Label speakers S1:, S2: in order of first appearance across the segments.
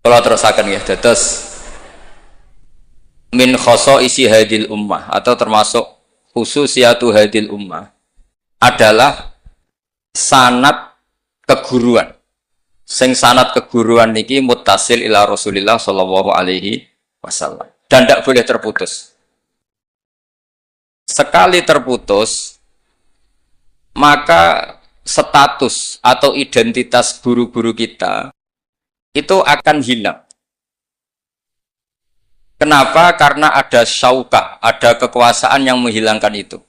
S1: Kalau terusakan ya, terus min isi hadil ummah atau termasuk khususiyatu hadil ummah adalah sanad keguruan. Sing sanad keguruan niki muttasil ila Rasulillah sallallahu alaihi wasallam dan tidak boleh terputus. Sekali terputus maka status atau identitas guru-guru kita itu akan hilang. Kenapa? Karena ada syaukah, ada kekuasaan yang menghilangkan itu.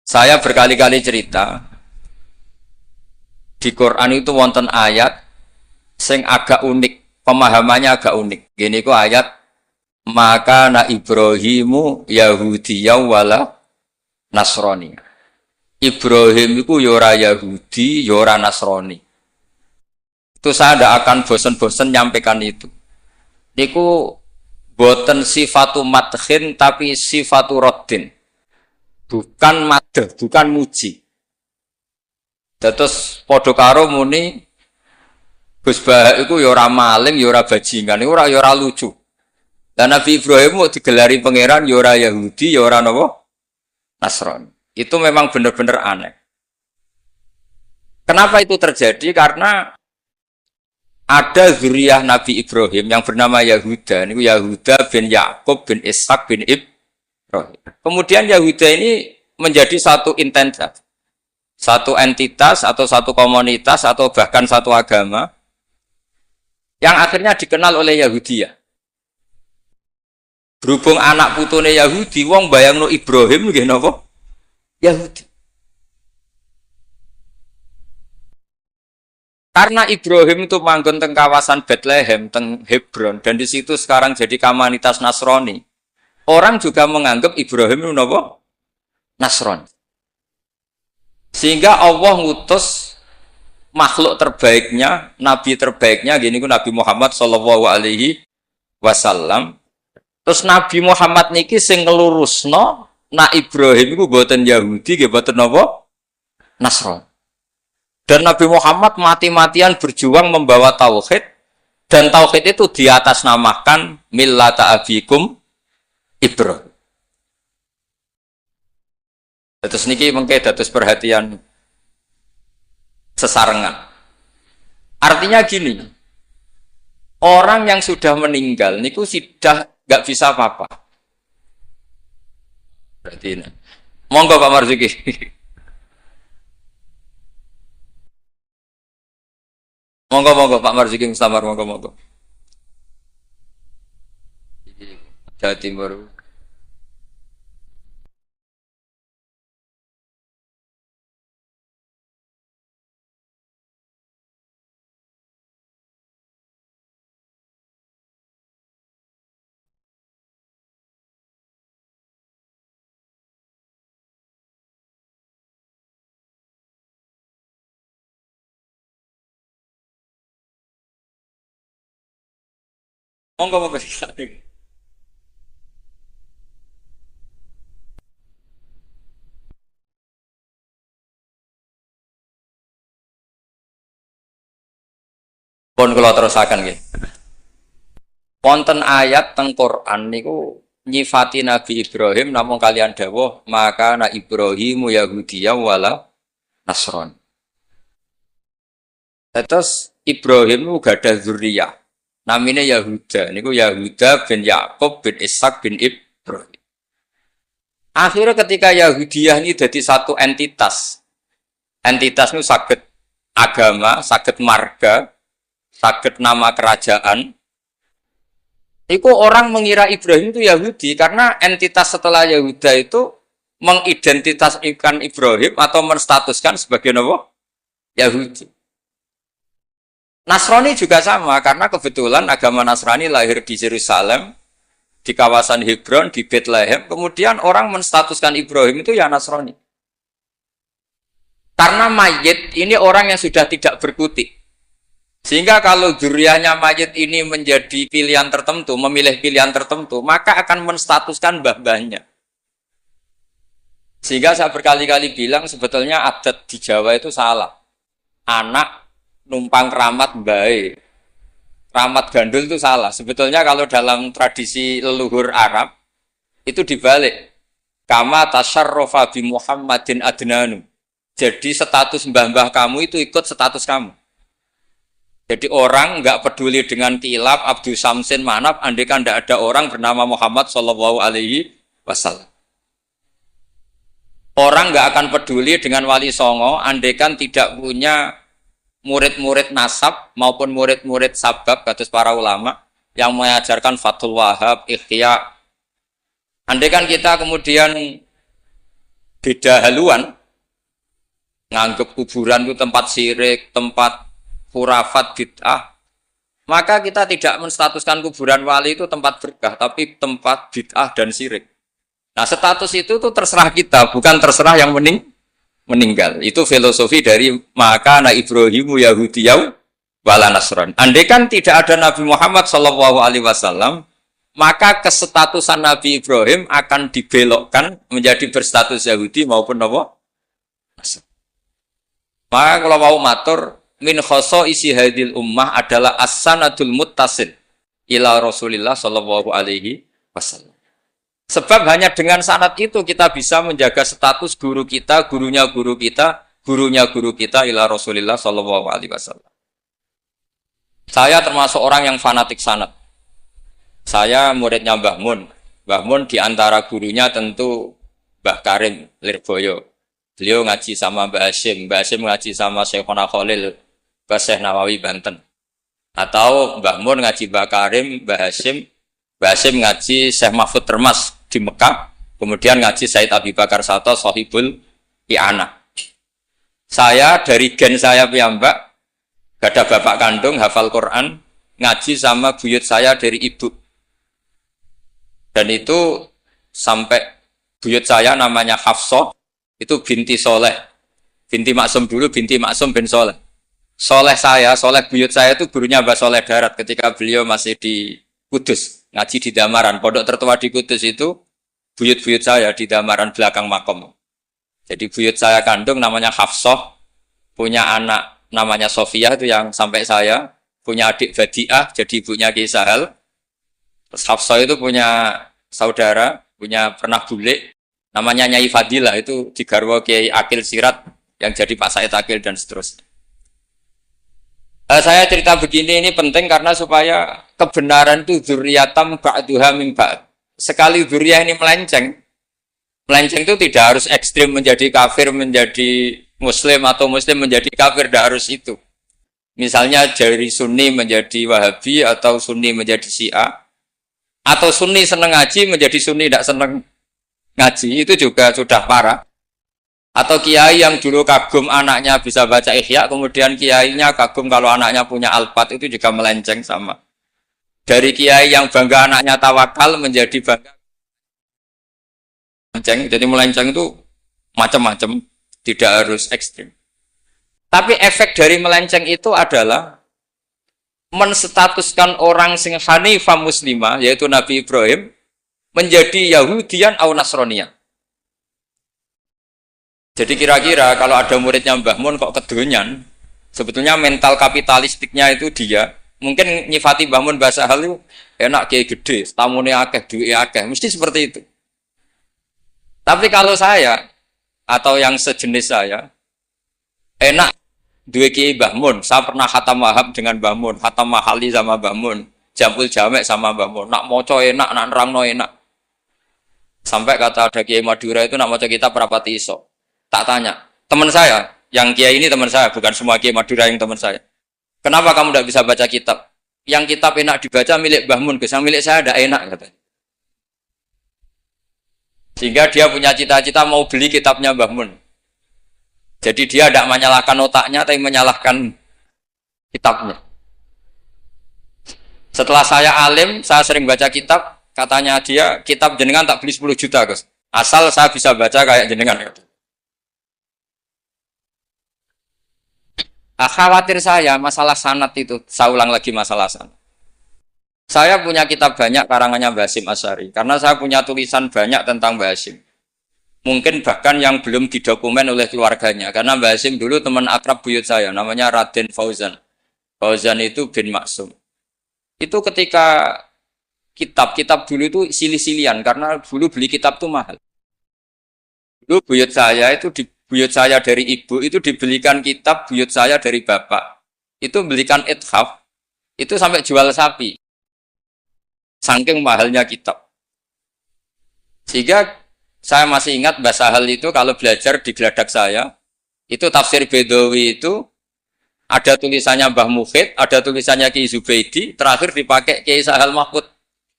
S1: Saya berkali-kali cerita, di Quran itu wonten ayat sing agak unik, pemahamannya agak unik. Gini ku ayat, maka na Ibrahimu Yahudiyaw wala Nasrani. Ibrahim itu yora Yahudi, yora Nasrani. Itu saya tidak akan bosan-bosan nyampaikan itu. Niku boten sifatu madhin tapi sifatu roddin. Bukan madh, bukan muji. Terus padha karo muni Gus Bah iku ya ora maling, ya ora bajingan, ya ora lucu. Dan Nabi Ibrahim mau digelari pangeran ya ora Yahudi, ya ora napa? Nasrani. Itu memang benar-benar aneh. Kenapa itu terjadi? Karena ada zuriyah Nabi Ibrahim yang bernama Yahuda. Ini Yahuda bin Yakub bin Ishak bin Ibrahim. Kemudian Yahuda ini menjadi satu entitas. Satu entitas atau satu komunitas atau bahkan satu agama yang akhirnya dikenal oleh Yahudiyah. Berhubung anak putune Yahudi, wong bayangno Ibrahim nggih napa? Yahudi. Karena Ibrahim itu manggon teng kawasan Bethlehem, teng Hebron, dan di situ sekarang jadi komunitas Nasrani. Orang juga menganggap Ibrahim itu napa? Nasrani. Sehingga Allah ngutus makhluk terbaiknya, nabi terbaiknya, gini ku Nabi Muhammad sallallahu alaihi wasallam. Terus Nabi Muhammad niki sing ngelurusno, nak Ibrahim itu boten Yahudi, nggih boten napa? Nasrani. Dan Nabi Muhammad mati-matian berjuang membawa tauhid, dan tauhid itu diatasnamakan millata abikum Ibrahim. Terus niki mengke dados perhatian sesarengan. Artinya gini, orang yang sudah meninggal niku sudah nggak bisa apa-apa. Berarti ini. Monggo Pak Marzuki. Monggo Pak Marzuki Mustamar, monggo. Jawa Timur. Monggo. Pun kula terusaken nggih. Wonten ayat teng Quran niku nyifati Nabi Ibrahim namung kalian dawuh maka na Ibrahimu Yahudiyya wala Nasrani. Terus Ibrahim itu gadah zuriyah. Namanya Yahuda. Niku Yahuda bin Yakub bin Ishak bin Ibrahim. Akhirnya ketika Yahudiyah ini jadi satu entitas. Entitas itu saged agama, saged marga, saged nama kerajaan. Itu orang mengira Ibrahim itu Yahudi karena entitas setelah Yahuda itu mengidentitaskan Ibrahim atau menstatuskan sebagai apa? Yahudi. Nasrani juga sama karena kebetulan agama Nasrani lahir di Yerusalem, di kawasan Hebron, di Bethlehem. Kemudian orang menstatuskan Ibrahim itu ya Nasrani. Karena mayit ini orang yang sudah tidak berkutik. Sehingga kalau zuriyahnya mayit ini menjadi pilihan tertentu, memilih pilihan tertentu, maka akan menstatuskan mbah-mbahnya. Sehingga saya berkali-kali bilang sebetulnya adat di Jawa itu salah. Anak numpang keramat baik. Keramat gandul itu salah. Sebetulnya kalau dalam tradisi leluhur Arab itu dibalik. Kama tasyarrafa bi Muhammadin adnanu. Jadi status mbah-mbah kamu itu ikut status kamu. Jadi orang nggak peduli dengan kilap Abdul Samsin Manaf, andai kan tidak ada orang bernama Muhammad Shallallahu Alaihi Wasallam. Orang nggak akan peduli dengan Wali Songo, andai kan tidak punya murid-murid nasab maupun murid-murid sabab, kados para ulama yang mengajarkan Fathul Wahab, Ikhya. Andai kan kita kemudian beda haluan, nganggep kuburan itu tempat syirik, tempat khurafat bid'ah, maka kita tidak menstatuskan kuburan wali itu tempat berkah, tapi tempat bid'ah dan syirik. Nah, status itu tuh terserah kita, bukan terserah yang meninggal. Itu filosofi dari maka na Ibrahimu Yahudiyau wala Nasran. Andai kan tidak ada Nabi Muhammad Shallallahu Alaihi Wasallam, maka kesestatusan Nabi Ibrahim akan dibelokkan menjadi berstatus Yahudi maupun apa? Maka kalau mau matur, min khoso isi hadil ummah adalah as-sanadul muttasil ila Rasulillah sallallahu alaihi wasallam. Sebab hanya dengan sanad itu kita bisa menjaga status guru kita, gurunya guru kita, gurunya guru kita ila Rasulillah sallallahu alaihi wasallam. Saya termasuk orang yang fanatik sanad. Saya muridnya Mbah Mun. Mbah Mun di antara gurunya tentu Mbah Karim Lirboyo. Beliau ngaji sama Mbah Hashim ngaji sama Syekhona Khalil Syekh Nawawi Banten. Atau Mbah Mun ngaji Mbah Karim, Mbah Hashim ngaji Syekh Mahfud Termas di Mekah, kemudian ngaji Said Abi Bakar Sato Sohibul I'anah. Saya dari gen saya piyambak, gak ada bapak kandung, hafal Quran, ngaji sama buyut saya dari ibu. Dan itu sampai buyut saya namanya Hafsah, itu binti Soleh. Binti Maksum dulu, binti Maksum bin Soleh. Soleh buyut saya itu gurunya Mbah Soleh Darat ketika beliau masih di Kudus, ngaji di Damaran. Pondok tertua di Kudus itu buyut-buyut saya di Damaran belakang makom. Jadi buyut saya kandung namanya Hafsah, punya anak namanya Sofia itu yang sampai saya, punya adik Badiah, jadi ibunya Ki Sahal. Terus Hafsah itu punya saudara, punya pernah bule, namanya Nyai Fadilah, itu di garwa Kiai Akil Sirat yang jadi Pak Said Akil dan seterusnya. Saya cerita begini ini penting karena supaya kebenaran itu dzurriyatam ba'duha min ba'd. Sekali dzurriyah ini melenceng itu tidak harus ekstrim menjadi kafir menjadi muslim atau muslim menjadi kafir, tidak harus itu. Misalnya dari Sunni menjadi Wahabi atau Sunni menjadi Syiah, atau Sunni seneng ngaji menjadi Sunni tidak seneng ngaji, itu juga sudah parah. Atau kiai yang dulu kagum anaknya bisa baca Ihya, kemudian kiainya kagum kalau anaknya punya Alfat, itu juga melenceng sama. Dari kiai yang bangga anaknya tawakal menjadi bangga melenceng. Jadi melenceng itu macam-macam, tidak harus ekstrim. Tapi efek dari melenceng itu adalah menstatuskan orang sing hanifah muslimah, yaitu Nabi Ibrahim, menjadi Yahudian atau Nasronian. Jadi kira-kira kalau ada muridnya Mbah Mun kok kedonyan, sebetulnya mental kapitalistiknya itu dia mungkin nyifati Mbah Mun bahasa hal itu enak kayak gede, tamune akeh, duwe akeh, mesti seperti itu. Tapi kalau saya atau yang sejenis saya enak duwe Kiai Mbah Mun, saya pernah khatam Wahab dengan Mbah Mun, khatam Mahali sama Mbah Mun, Jampul Jamek sama Mbah Mun, nak moco enak, nak nerangno enak. Sampai kata ada Kiai Madura itu nak moco kita perapati iso. Tak tanya, teman saya, yang kiai ini teman saya, bukan semua Kiai Madura yang teman saya. Kenapa kamu tidak bisa baca kitab? Yang kitab enak dibaca milik Mbah Mun, yang milik saya tidak enak, katanya. Sehingga dia punya cita-cita mau beli kitabnya Mbah Mun. Jadi dia tidak menyalahkan otaknya, tapi menyalahkan kitabnya. Setelah saya alim, saya sering baca kitab, katanya dia, kitab jenengan tak beli 10 juta, Gus. Asal saya bisa baca kayak jenengan, katanya. Khawatir saya masalah sanad itu, saya ulang lagi masalah sanad. Saya punya kitab banyak karangannya Mbah Hasyim Asy'ari, karena saya punya tulisan banyak tentang Mbah Hasyim. Mungkin bahkan yang belum didokumen oleh keluarganya. Karena Mbah Hasim dulu teman akrab buyut saya, namanya Raden Fauzan. Fauzan itu bin Maksum. Itu ketika kitab-kitab dulu itu silih-silihan, karena dulu beli kitab itu mahal. Dulu buyut saya itu buyut saya dari ibu itu dibelikan kitab buyut saya dari bapak. Itu belikan ithaf, itu sampai jual sapi. Saking mahalnya kitab. Sehingga saya masih ingat Mbah Sahal itu kalau belajar di geladak saya, itu tafsir Bedawi itu ada tulisannya Mbah Muhid, ada tulisannya Ki Zubaidi, terakhir dipakai Ki Sahal Mahfud.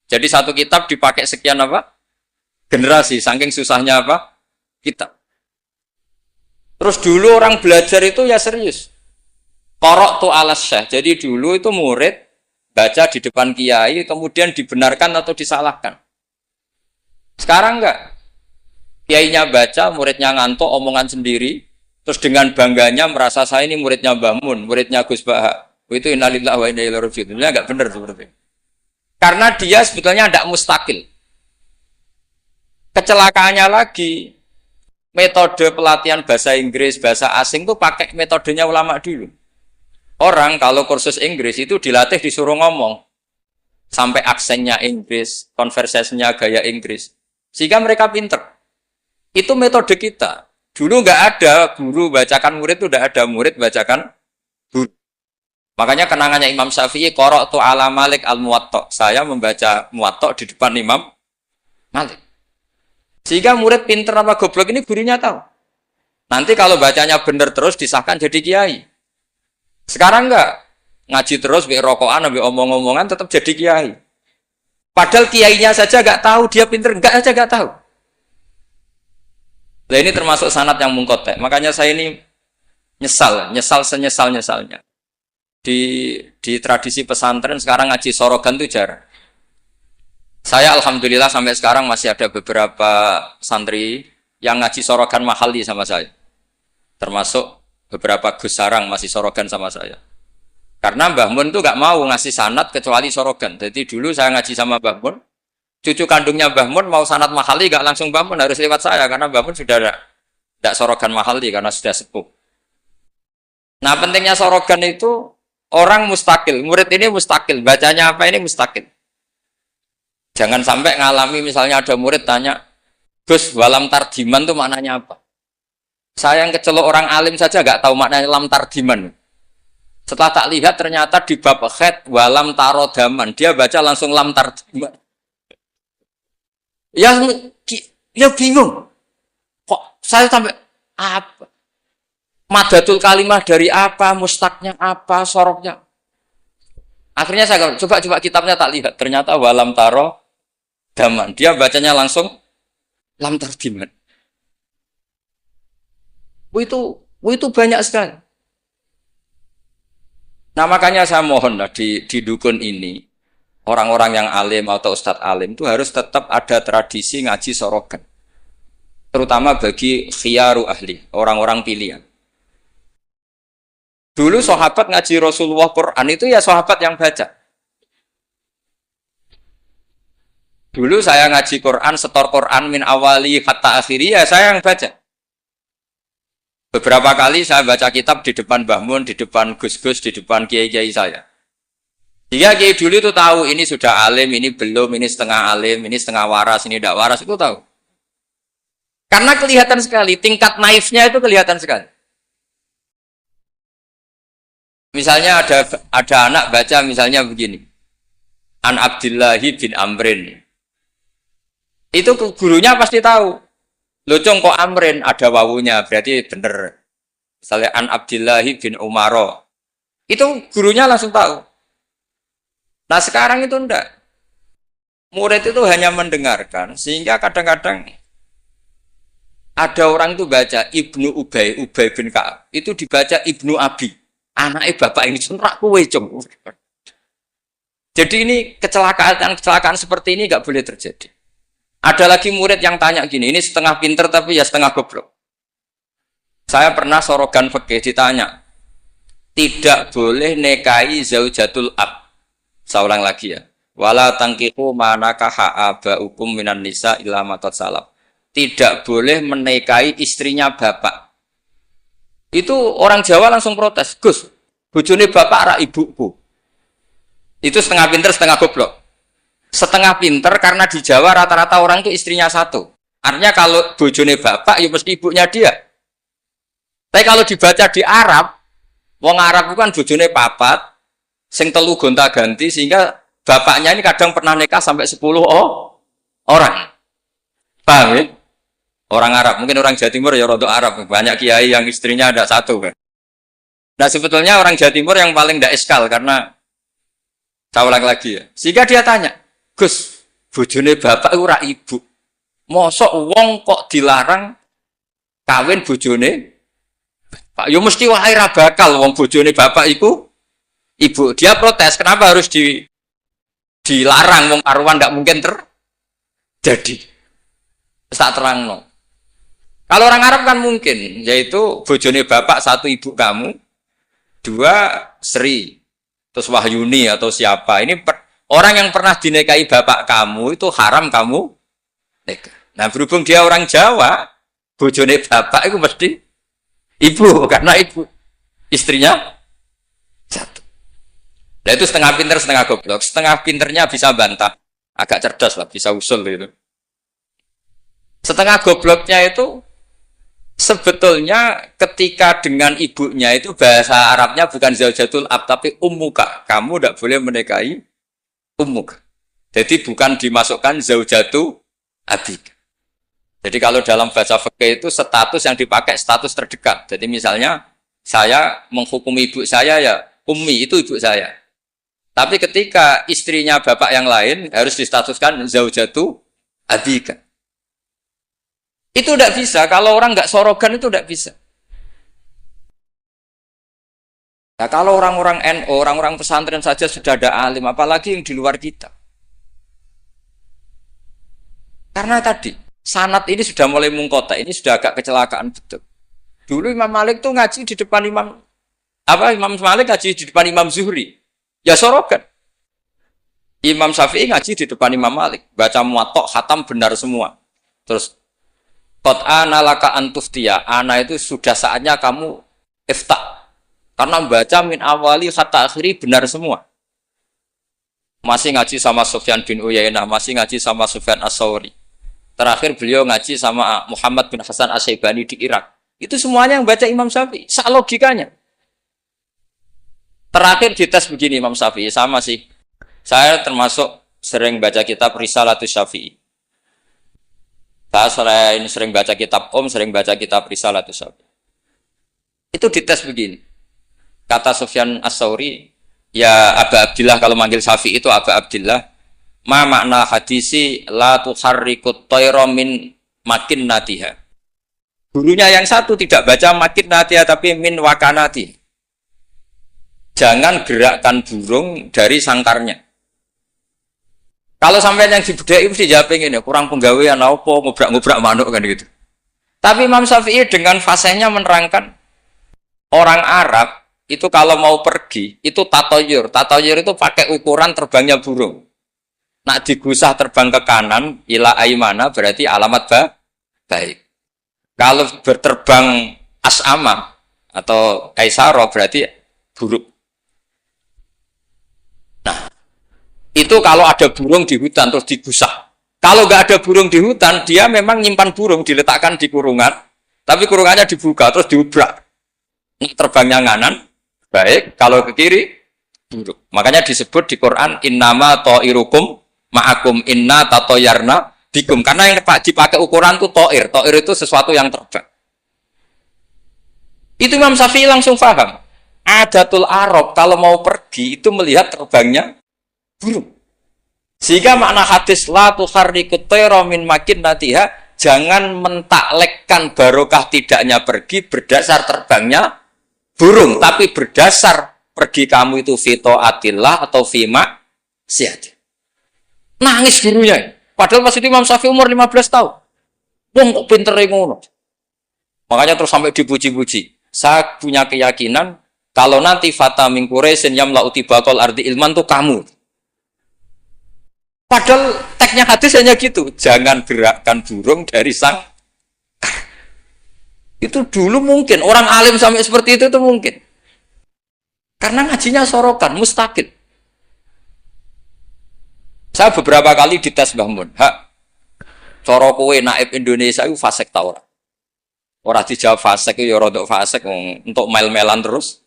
S1: Jadi satu kitab dipakai sekian apa? Generasi, saking susahnya apa? Kitab. Terus dulu orang belajar itu ya serius. Korok tu alas syekh. Jadi dulu itu murid baca di depan kiai, kemudian dibenarkan atau disalahkan. Sekarang enggak. Kiainya baca, muridnya ngantuk, omongan sendiri, terus dengan bangganya merasa saya ini muridnya Mbah Mun, muridnya Gus Baha. Itu innalillahi wa inna ilaihi raji'un. Ini enggak benar seperti itu. Karena dia sebetulnya tidak mustakil. Kecelakaannya lagi, metode pelatihan bahasa Inggris, bahasa asing itu pakai metodenya ulama dulu. Orang kalau kursus Inggris itu dilatih disuruh ngomong. Sampai aksennya Inggris, konversasinya gaya Inggris. Sehingga mereka pinter. Itu metode kita. Dulu nggak ada guru bacakan murid, itu tidak ada murid bacakan guru. Makanya kenangannya Imam Syafi'i, qara'tu ala Malik al-Muwatta. Saya membaca Muwatta di depan Imam Malik. Sehingga murid pinter apa goblok ini gurunya tahu. Nanti kalau bacanya benar terus disahkan jadi kiai. Sekarang enggak. Ngaji terus, biar rokokan, biar omong-omongan tetap jadi kiai. Padahal kiainya saja enggak tahu dia pinter, enggak aja enggak tahu. Nah ini termasuk sanad yang mungkotek. Makanya saya ini nyesal senyesal-nyesalnya. Di tradisi pesantren sekarang ngaji sorogan itu jarang. Saya alhamdulillah sampai sekarang masih ada beberapa santri yang ngaji sorogan mahali sama saya. Termasuk beberapa Gus Sarang masih sorogan sama saya. Karena Mbah Mun tuh gak mau ngasih sanad kecuali sorogan. Jadi dulu saya ngaji sama Mbah Mun, cucu kandungnya Mbah Mun mau sanad mahali gak langsung Mbah Mun, harus lewat saya karena Mbah Mun sudah tidak sorogan mahali karena sudah sepuh. Nah pentingnya sorogan itu orang mustakil, murid ini mustakil, bacanya apa ini mustakil. Jangan sampai ngalami misalnya ada murid tanya, Gus, walam tarjiman itu maknanya apa? Saya yang kecelok orang alim saja nggak tahu maknanya lam tarjiman. Setelah tak lihat ternyata di bab khed walam tarodaman, dia baca langsung lam tarjiman. Ya bingung. Kok saya sampai apa? Madatul kalimah dari apa? Mustaknya apa? Soroknya. Akhirnya saya coba kitabnya tak lihat. Ternyata walam taro daman. Dia bacanya langsung lam tarjiman. Itu banyak sekali. Nah makanya saya mohon lah di dukun ini orang-orang yang alim atau ustadz alim itu harus tetap ada tradisi ngaji sorogan. Terutama bagi khiyaru ahli, orang-orang pilihan. Dulu sahabat ngaji Rasulullah Quran itu ya sahabat yang baca. Dulu saya ngaji Quran, setor Quran min awali hatta akhiri ya saya yang baca. Beberapa kali saya baca kitab di depan Mbah Mun, di depan Gus-Gus, di depan kiai-kiai saya. Jika kiai dulu itu tahu ini sudah alim, ini belum, ini setengah alim, ini setengah waras, ini tidak waras, itu tahu. Karena kelihatan sekali, tingkat naifnya itu kelihatan sekali. Misalnya ada anak baca misalnya begini. An Abdillahi bin Amrin. Itu gurunya pasti tahu. Locong kok Amrin ada wawunya, berarti benar. Misalnya An Abdillahi bin Umaro. Itu gurunya langsung tahu. Nah sekarang itu enggak. Murid itu hanya mendengarkan, sehingga kadang-kadang ada orang itu baca Ibnu Ubay bin Ka'ab. Itu dibaca Ibnu Abi. Anaknya bapak ini sunrak kuwe cung. Jadi ini kecelakaan seperti ini nggak boleh terjadi. Ada lagi murid yang tanya gini, ini setengah pinter tapi ya setengah goblok. Saya pernah sorogan fikih ditanya, tidak boleh nikahi zaujatul ab. Saya ulang lagi ya. Wala tangkihu manakaha abaukum minan nisa illa matat salaf. tidak boleh menikahi istrinya bapak. Itu orang Jawa langsung protes, Gus, bojone bapak rak ibuku. Itu setengah pinter, setengah goblok. Setengah pinter karena di Jawa rata-rata orang itu istrinya satu. Artinya kalau bojone bapak, ya mesti ibunya dia. Tapi kalau dibaca di Arab, wong Arab itu kan bojone papat, sing telu gonta-ganti, sehingga bapaknya ini kadang pernah nikah sampai 10 orang. Paham ya? Orang Arab, mungkin orang Jawa Timur ya rodok Arab, banyak kiai yang istrinya ada satu kan. Nah sebetulnya orang Jawa Timur yang paling tidak eskal karena saya ulang lagi ya. Sehingga dia tanya, Gus, bojone bapak ora ibu. Mosok wong kok dilarang kawin bojone Pak? Yo mesti wae ra bakal wong bojone bapak iku ibu. Dia protes, kenapa harus dilarang wong karuan ndak mungkin terjadi. Tak terangno. Kalau orang Arab kan mungkin, yaitu bojone bapak satu ibu kamu, dua Sri, terus Wahyuni atau siapa. Ini orang yang pernah dinikahi bapak kamu itu haram kamu nikah. Nah berhubung dia orang Jawa, bojone bapak itu mesti ibu, karena ibu istrinya satu. Nah itu setengah pinter, setengah goblok. Setengah pinternya bisa bantah, agak cerdas lah, bisa usul gitu. Setengah gobloknya itu sebetulnya ketika dengan ibunya itu bahasa Arabnya bukan zaujatul ab tapi ummuka. Kamu tidak boleh menikahi ummuka. Jadi bukan dimasukkan zaujatu abik. Jadi kalau dalam bahasa fikih itu status yang dipakai status terdekat. Jadi misalnya saya menghukumi ibu saya ya ummi itu ibu saya. Tapi ketika istrinya bapak yang lain harus distatuskan zaujatu abika. Itu tidak bisa, kalau orang nggak sorogan itu tidak bisa. Nah kalau orang-orang NU, orang-orang pesantren saja sudah ada alim, apalagi yang di luar kita. Karena tadi, sanad ini sudah mulai mungkota, ini sudah agak kecelakaan betul. Dulu Imam Malik tuh ngaji di depan Imam Malik ngaji di depan Imam Zuhri. Ya sorogan. Imam Syafi'i ngaji di depan Imam Malik, baca muwatta, khatam benar semua. Terus Qad ana laka antuftiya, ana itu sudah saatnya kamu iftah. Karena baca min awali hatta akhiri benar semua. Masih ngaji sama Sufyan bin Uyainah, masih ngaji sama Sufyan As-Sawri. Terakhir beliau ngaji sama Muhammad bin Hasan As-Syaibani di Irak. Itu semuanya yang baca Imam Syafi'i, sak logikanya. Terakhir dites begini Imam Syafi'i, sama sih. Saya termasuk sering baca kitab Risalatus Syafi'i. Saya sering baca kitab sering baca kitab Risalatus Syafi'i. Itu dites begini. Kata Sufyan As-Sawri, ya Aba Abdillah, kalau manggil Syafi'i itu Aba Abdillah, ma makna hadisi la tuharrikut tayra min makinnatiha. Gurunya yang satu tidak baca makinnatiha tapi min wakanati. Jangan gerakkan burung dari sangkarnya. Kalau sampai yang dibudai mesti jawab ini, kurang penggawean apa, ngobrak-ngobrak manuk kan gitu. Tapi Imam Syafi'i dengan fasihnya menerangkan orang Arab itu kalau mau pergi itu tatoyur. Tatoyur itu pakai ukuran terbangnya burung. Nak digusah terbang ke kanan, ila aimana berarti alamat baik. Kalau berterbang as'ama atau kaisaro berarti buruk. Nah, itu kalau ada burung di hutan terus digusah. Kalau nggak ada burung di hutan, dia memang nyimpan burung, diletakkan di kurungan, tapi kurungannya dibuka terus diubrak. Terbangnya nganan, baik. Kalau ke kiri, buruk. Makanya disebut di Quran innama ta'irukum ma'akum inna tatoyarna bikum. Karena yang dipakai ukuran itu ta'ir. Ta'ir itu sesuatu yang terbang. Itu Imam Syafi'i langsung paham. Adatul Arab kalau mau pergi itu melihat terbangnya burung. Sehingga makna hadis la tuharrikut tayra min makinnatiha, jangan mentaklekkan barokah tidaknya pergi berdasar terbangnya burung, tapi berdasar pergi kamu itu fi taatillah atau fi maksiat. Nangis gurunya. Padahal pas itu Imam Syafi'i umur 15 tahun. Wong kok pinter ngono. Makanya terus sampai dipuji-puji. Saya punya keyakinan kalau nanti fata min Quraisyin yamla'u tibaqal ardi ilman tuh kamu. Padahal teksnya hadis hanya gitu, jangan gerakkan burung dari sang Itu dulu mungkin orang alim sampai seperti itu mungkin. Karena ngajinya sorokan, mustaqil. Saya beberapa kali dites Mbah Mun, hak cara kowe naib Indonesia itu fasik ta ora? Ora dijawab fasik ya rodok fasik untuk mel-melan terus.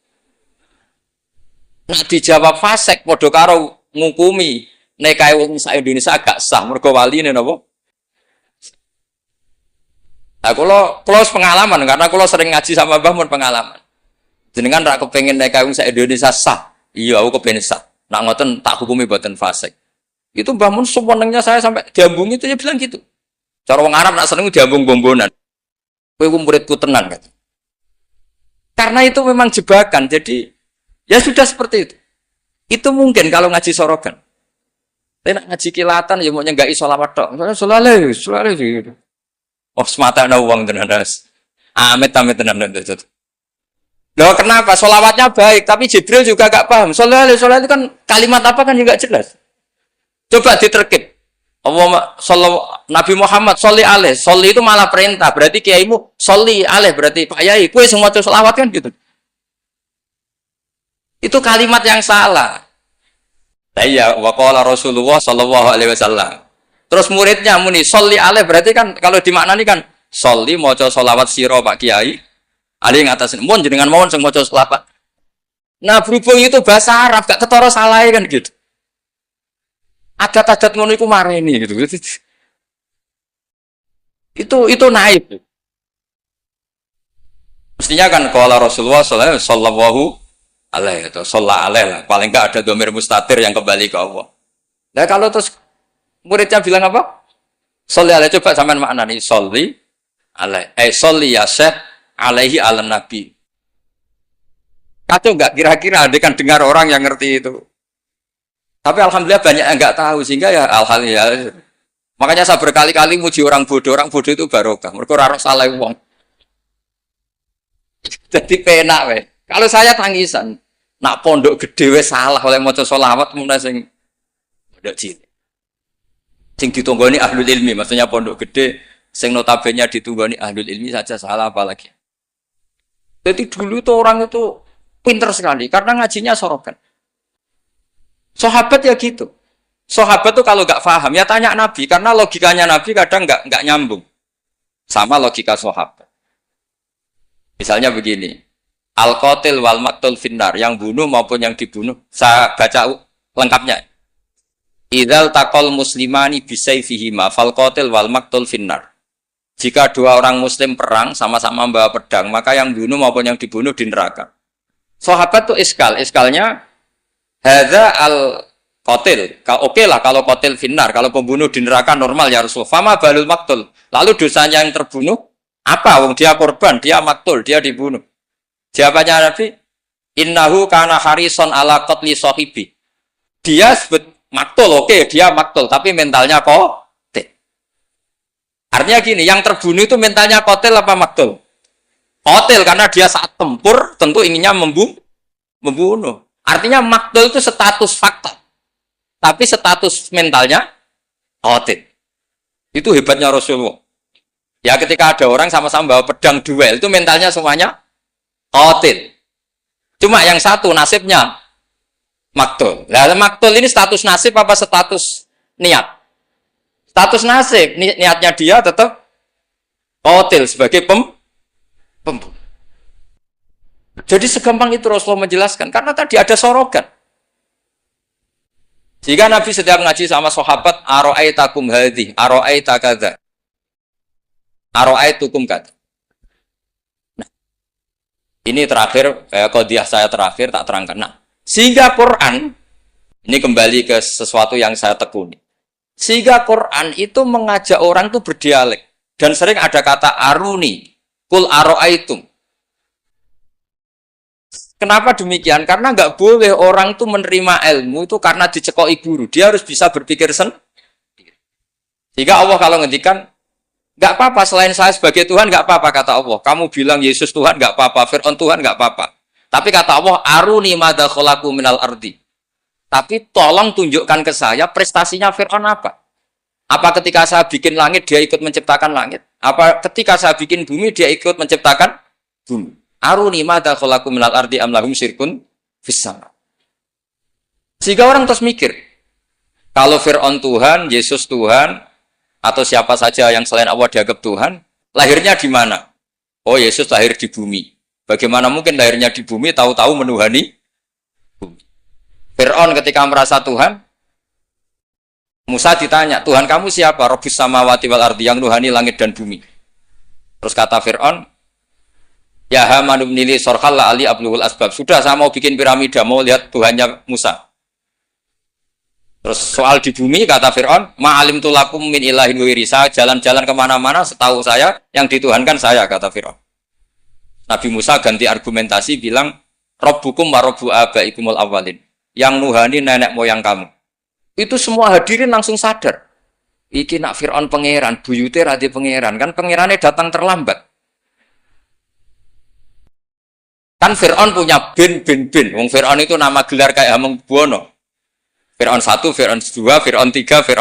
S1: Nak dijawab fasik padha karo ngukumi nek kae wong sak Indonesia agak sah mergo waline napa? Nah, kalau pengalaman karena kalau sering ngaji sama Mbah Mun pengalaman. Jenengan rak kepengin nek kae wong sak Indonesia sah. Iya aku kepengin sah. Nak ngoten tak hukumi boten fasik. Itu Mbah Mun sewenengnya saya sampai diambung itu dia bilang gitu. Cara wong Arab nak seneng diambung bombonan. Kowe muridku tenan kan. Karena itu memang jebakan. Jadi ya sudah seperti itu. Itu mungkin kalau ngaji sorogan. Tapi nak ngaji kilatan ya mau nyenggaki sholawat tok. Sholale gitu. Oh semata ana wong tenan ras. Amit tenan. Loh kenapa? Sholawatnya baik, tapi Jibril juga gak paham. Sholale itu kan kalimat apa kan juga jelas. Coba diterkip. Nabi Muhammad sholli alaih. Sholli itu malah perintah. Berarti kiaimu sholli alaih. Berarti Pak Yai, kue semua itu sholawat kan gitu. Itu kalimat yang salah. Nah iya, waqala Rasulullah sallallahu alaihi wasallam. Terus muridnya muni sholli alaih. Berarti kan kalau dimaknani kan sholli maca sholawat sira Pak Kiai. Ali ngatasin, mohon jenengan mohon sing maca sholawat. Nah berhubung itu bahasa Arab gak ketara salah kan gitu. Adat-adat ngono iku mareni gitu. Itu naib. Mestinya kan qala Rasulullah sallallahu alaihi atau shalla alaih lah. Paling enggak ada dhamir mustatir yang kembali ke Allah. Nah kalau terus muridnya bilang apa? Sholli alaih, coba sampean maknani sholli alaih. Sholli ya syekh alaihi ala nabi. Kacau enggak kira-kira ada kan dengar orang yang ngerti itu. Tapi alhamdulillah banyak yang enggak tahu sehingga ya alhamdulillah. Makanya saya berkali-kali muji orang bodoh itu barokah. Mereka ora salah wong. Jadi penak we. Kalau saya tangisan, nak pondok gede we salah oleh maca sholawat mun sing pondok cilik. Sing ditunggoni ahlul ilmi, maksudnya pondok gede sing notabene ditunggoni ahlul ilmi saja salah apalagi. Jadi dulu tuh orang itu pinter sekali karena ngajinya sorokan. Sahabat ya gitu. Sahabat tuh kalau nggak paham ya tanya Nabi karena logikanya Nabi kadang nggak nyambung sama logika sahabat. Misalnya begini, al-qatil wal maqtul finnar, yang bunuh maupun yang dibunuh. Saya baca lengkapnya. Idzal taqal muslimani bisayfihima fal qatil wal maqtul finnar. Jika dua orang muslim perang sama-sama membawa pedang, maka yang bunuh maupun yang dibunuh di neraka. Sahabat tuh iskalnya hadza al-qatil. Oke lah kalau qatil finnar, kalau pembunuh di neraka normal ya Rasul. Fama balul maktul. Lalu dosanya yang terbunuh apa? Wong dia korban, dia maktul, dia dibunuh. Jawabannya Nabi, innahu kana harison ala qatli sahibi. Dia sebut maktul, oke, dia maktul, tapi mentalnya qatil. Artinya gini, yang terbunuh itu mentalnya qatil apa maktul? Qatil karena dia saat tempur tentu inginnya membunuh. Artinya maktul itu status fakta. Tapi status mentalnya qatil. Itu hebatnya Rasulullah. Ya ketika ada orang sama-sama bawa pedang duel, itu mentalnya semuanya qatil. Cuma yang satu nasibnya maktul. Nah, maktul ini status nasib apa status niat? Status nasib, niatnya dia tetap qatil sebagai pembunuh. Jadi segampang itu Rasulullah menjelaskan karena tadi ada sorogan. Jika Nabi setiap ngaji sama sahabat, aro'aitakum hadhi, aro'aita kadza, aro'aitukum kadza. Nah, ini terakhir, qadiyah saya terakhir tak terangkan. Nah, sehingga Quran, ini kembali ke sesuatu yang saya tekuni. Sehingga Quran itu mengajak orang itu berdialek. Dan sering ada kata aruni, kul aro'aitum. Kenapa demikian? Karena nggak boleh orang tuh menerima ilmu itu karena dicekoki guru. Dia harus bisa berpikir sendiri. Jika Allah kalau ngendikan, nggak apa-apa selain saya sebagai Tuhan nggak apa-apa kata Allah. Kamu bilang Yesus Tuhan nggak apa-apa, Fir'aun Tuhan nggak apa-apa. Tapi kata Allah, aruni madza khalaqu minal ardi. Tapi tolong tunjukkan ke saya prestasinya Fir'aun apa. Apa ketika saya bikin langit dia ikut menciptakan langit? Apa ketika saya bikin bumi dia ikut menciptakan bumi? Aruni madza khalaqu minal ardi am lahum syirkun fis sama. Sehingga orang terus mikir, kalau Fir'aun Tuhan, Yesus Tuhan, atau siapa saja yang selain Allah dianggap Tuhan, lahirnya di mana? Oh, Yesus lahir di bumi. Bagaimana mungkin lahirnya di bumi tahu-tahu menuhani bumi? Fir'aun ketika merasa Tuhan, Musa ditanya, Tuhan kamu siapa? Rabbus samawati wal ardi, yang nuhani langit dan bumi. Terus kata Fir'aun, ya Haman ibnili sorhal ali abluhul asbab. Sudah, saya mau bikin piramida, mau lihat Tuhannya Musa. Terus soal di bumi, kata Fir'aun, ma'alim tulakum min ilahin wirisa, jalan-jalan kemana-mana, setahu saya, yang dituhankan saya, kata Fir'aun. Nabi Musa ganti argumentasi, bilang, Rabbukum wa rabbu abaikumul awalin. Yang nuhani nenek moyang kamu. Itu semua hadirin langsung sadar. Iki nak Fir'aun pangeran, buyute radi pangeran, kan pangerannya datang terlambat. Kan Fir'aun punya bin. Wong Fir'aun itu nama gelar kayak Hamengkubuwono. Fir'aun 1, Fir'aun 2, Fir'aun 3, Fir'aun